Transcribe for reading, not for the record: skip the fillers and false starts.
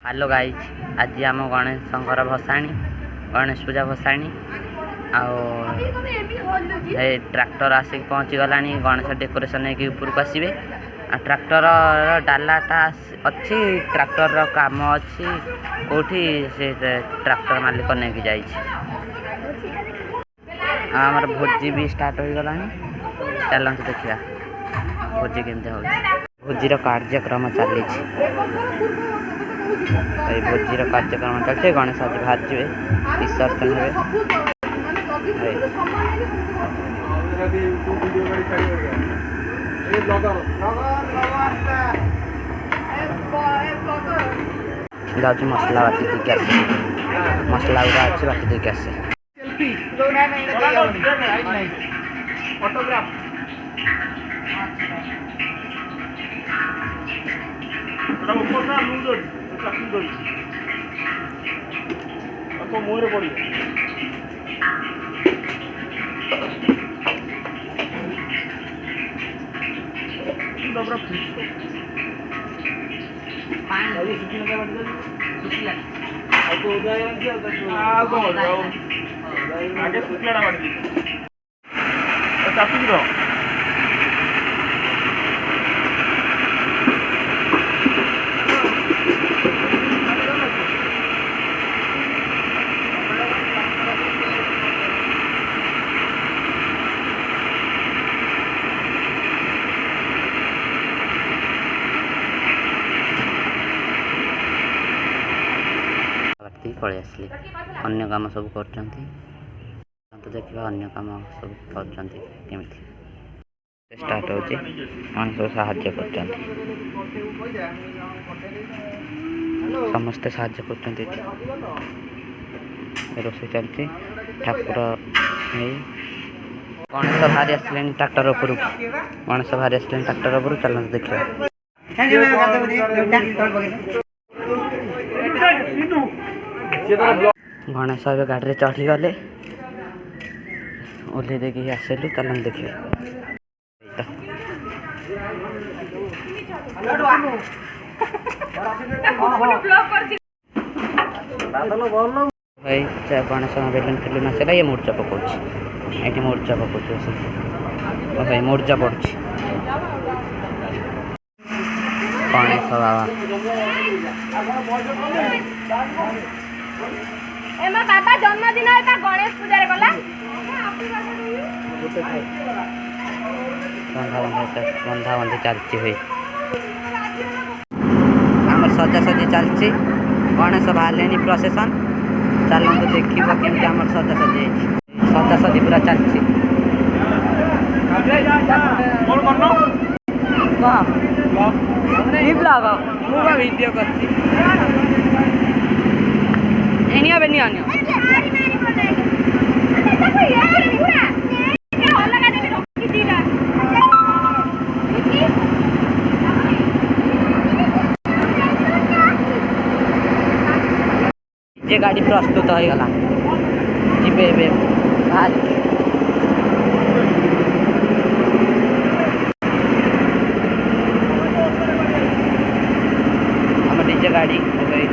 Hello guys, आज आम गणेश भसाणी गणेश पूजा भसाणी tractor आसिक पहुँची गला गणेश डेकोरेशन होगी ऊपर आसवे ट्रैक्टर डालाटा अच्छी ट्रैक्टर काम अच्छी कौटी से ट्रैक्टर मालिक नहीं जाइए आमर भोजी भी स्टार्ट हो गला। चलते देखा भोजी केमती हो भोजीर कार्यक्रम चली भोजीर कार्यक्रम चलते गणेश आज बाहर जी विसर्जन जाऊँ मसला बाटी देके आस मसला गुड़ा अच्छी बाटी देके आसे मुहरे पड़ पलि आसली अन्य काम सब कर देखा अन्य काम सब करमी स्टार्ट हो सब साहाଯ୍य कर समस्ते साहाଯ୍य कर रोषे चलती ठाकुर गणेश बाहरी आसले ट्रैक्टर उपर गणेश बाहरी आसले ट्रैक्टर उपर चलते देखा गणेश गाड़ी चढ़ी गले ओह्ल देखिए आसलु चल देखिए भाई गणेश बेलून फेलून आसला ये मूर्चा पकाऊँ ये मूर्चा पकाऊ भाई मूर्चा पड़ गणेश बाबा बाबा जन्मदिन गणेश पूजा गला बंधा बंधी चलती हुई आम सजासजी चलती गणेश बाहर प्रोसेसन चलते देखा केमती आम सजासजी सजासजी पूरा चलती ब्लॉग मुझे वीडियो करती जे गाड़ी प्रस्तुत हो गला जीवे बाहर हम डीजे गाड़ी हो गई।